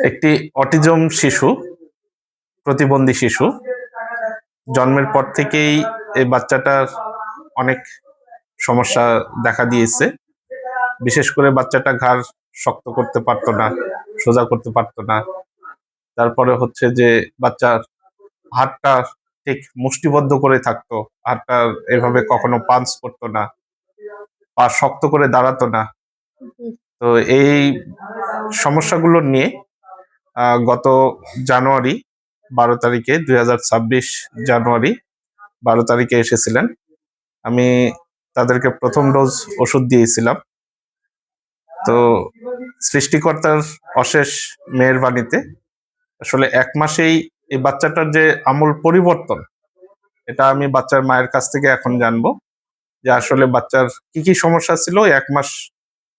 একটি অটিজম শিশু, প্রতিবন্ধী শিশু, জন্মের পর থেকেই এই বাচ্চাটার অনেক সমস্যা দেখা দিয়েছে। বিশেষ করে বাচ্চাটা ঘাড় শক্ত করতে পারতো না, সোজা করতে পারতো না। তারপরে হচ্ছে যে বাচ্চার হাতটা ঠিক মুষ্টিবদ্ধ করে থাকতো, হাতটা এভাবে কখনো পাঞ্চ করতো না, পা শক্ত করে দাঁড়াতো না। তো এই সমস্যাগুলো নিয়ে গত জানুয়ারি 12 তারিখে 2026 জানুয়ারি 12 তারিখে এসেছিলেন। আমি তাদেরকে প্রথম ডোজ ওষুধ দিয়েছিলাম। তো সৃষ্টিকর্তার অশেষ মেহেরবানিতে আসলে 1 মাসেই এই বাচ্চাটার যে আমূল পরিবর্তন, এটা আমি বাচ্চার মায়ের কাছ থেকে এখন জানবো যে আসলে বাচ্চার কি কি সমস্যা ছিল 1 মাস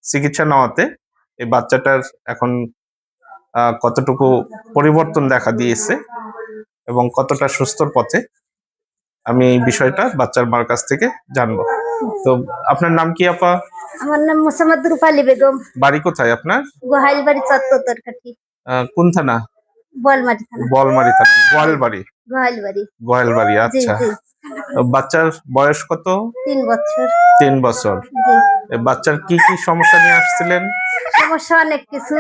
চিকিৎসা নেওয়াতে এই বাচ্চাটার এখন কতটুকু পরিবর্তন দেখা দিয়েছে এবং কতটা সুস্থর পথে, আমি এই বিষয়টা বাচ্চার মার কাছ থেকে জানবো। তো আপনার নাম কি আপা? আমার নাম মোসাম্মদ রূপালী বেগম। বাড়ি কোথায় আপনার? গোহাইলবাড়ি চত্বর তরকাটি। কোন থানা? বলমারি থানা। বলমারি থানা। গোয়ালবাড়ি। গোহাইলবাড়ি। গোয়ালবাড়ি, আচ্ছা। বাচ্চার বয়স কত? 3 বছর। 3 বছর। বাচ্চার কি কি সমস্যা নিয়ে আসছিলেন? সমস্যা অনেক কিছু,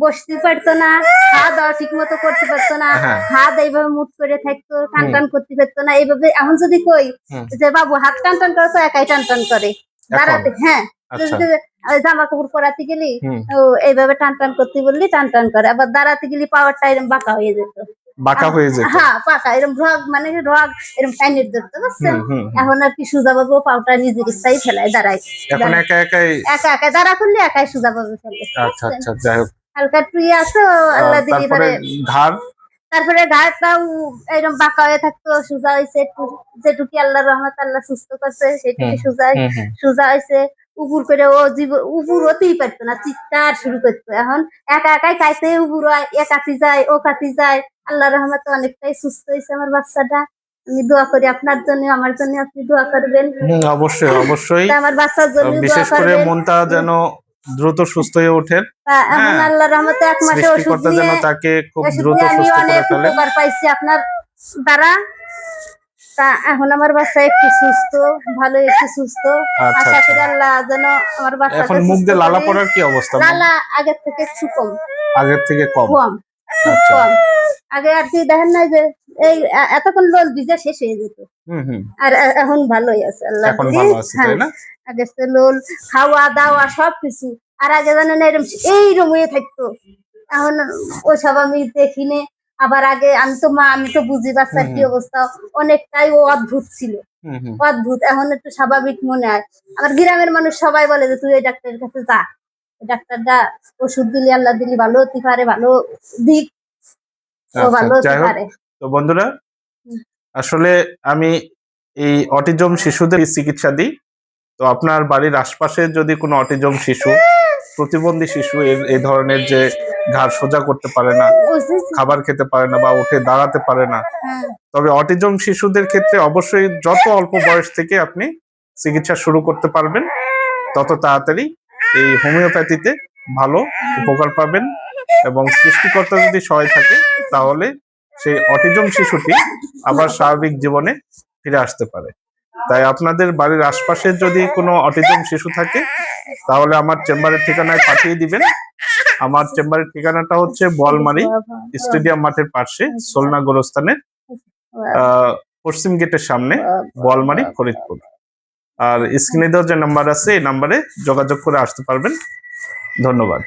বসতে পারতো না, খাওয়া দাওয়া ঠিক মতো করতে পারতো না, হাত এইভাবে মুট করে থাকতো, টান টান করতে পারতো না। এইভাবে এখন যদি কই যে বাবু হাত টান টান করে, তো একাই টান টান করে দাঁড়াতে। হ্যাঁ, জামা কাপড় পরাতে গেলি এইভাবে টান টান করতে বললি টান টান করে, আবার দাঁড়াতে গেলি পাওয়ারটা এরকম বাঁকা হয়ে যেত। বাঁকা হয়ে যেত? হ্যাঁ, বাঁকা, এরকম রগ, মানে রগ এরকম টাইনের ধরতে বুঝছেন। এখন আর কি সোজা বাবু পাউটা নিজের ইচ্ছাই ফেলায়, দাঁড়ায় এখন একা একা দাঁড়া করলে একাই সোজা বাবু ফেলে। আচ্ছা আচ্ছা, যাই হোক। হালকা টুই আছে আল্লাহ দিলি পরে। তারপরে ঘাড়টাও এরকম বাঁকা হয়ে থাকতো, সোজা হয়েছে একটু, যেটুকি আল্লাহর রহমত, আল্লাহ সুস্থ করছে সেটুকি সোজা হয়েছে। উপর করে ও উপর হতেই পারতো না, চিৎকার শুরু করতো। এখন একা একাই খাইতে উপর হয়, এ কাটি যায় ও কাটি যায়। আল্লাহর রহমতে অনেকটাই সুস্থ হয়েছে আমার বাচ্চাটা। আমি দোয়া করি আপনার জন্য, আমার জন্য আপনি দোয়া করবেন। অবশ্যই অবশ্যই, আমার বাচ্চার জন্য বিশেষ করে মনটা যেন দ্রুত সুস্থ হয়ে ওঠে। এখন আল্লাহর রহমতে 1 মাসে ওষুধ নিয়ে তাকে খুব দ্রুত সুস্থ করে ফেলে। উপকার পাইছি আপনার দ্বারা। তা এখন আমার বাচ্চা একটু সুস্থ, ভালো একটু সুস্থ। আশা করি আল্লাহ যেন আমার বাচ্চা। এখন মুখ দিয়ে লালা পড়ার কি অবস্থা? লালা আগের থেকে একটু কম। আগের থেকে কম? কম। আগে আর কি দেখেন না যে এই এতক্ষণ লোল ভিজা শেষ হয়ে যেত, আর এখন ভালোই আছে আল্লাহ। এখন ভালো আছে, তাই না? আগে তো লোল খাওয়া দাওয়া সবকিছু, আর আগে জানেন এরকম এইরকম হয়ে থাকতো। এখন ওসব আমি দেখিনি। আবার আগে আমি তো বুঝি বাচ্চার কি অবস্থা, অনেকটাই ও অদ্ভুত ছিল, অদ্ভুত। এখন একটু স্বাভাবিক মনে হয়। আমার গ্রামের মানুষ সবাই বলে যে তুই এই ডাক্তারের কাছে যা, ডাক্তারটা ওষুধ দিলে আল্লাহ দিলি ভালো হতে পারে, ভালো দিক ও ভালো হতে পারে। তো বন্ধুরা, আসলে আমি এই অটিজম শিশুদের চিকিৎসা দিই। তো আপনার বাড়ির আশপাশে যদি কোনো অটিজম শিশু, প্রতিবন্ধী শিশু এই ধরনের, যে ঘাড় সোজা করতে পারে না, খাবার খেতে পারে না বা উঠে দাঁড়াতে পারে না, তবে অটিজম শিশুদের ক্ষেত্রে অবশ্যই যত অল্প বয়স থেকে আপনি চিকিৎসা শুরু করতে পারবেন, তত তাড়াতাড়ি এই হোমিওপ্যাথিতে ভালো উপকার পাবেন। এবং সৃষ্টিকর্তা যদি সহায় থাকে, তাহলে সেই অটিজম শিশুটি আবার স্বাভাবিক জীবনে ফিরে আসতে পারে। তাই আপনাদের বাড়ির আশপাশে যদি কোনো অটিজম শিশু থাকে, তাহলে আমার চেম্বারের ঠিকানায় পাঠিয়ে দিবেন। আমার চেম্বারের ঠিকানাটা হচ্ছে বলমারি স্টেডিয়াম মাঠের পাশে, সোলনা গোরস্থানের পশ্চিম গেটের সামনে, বলমারি, ফরিদপুর। আর স্ক্রিনে দেওয়া যে নাম্বার আছে, এই নাম্বারে যোগাযোগ করে আসতে পারবেন। ধন্যবাদ।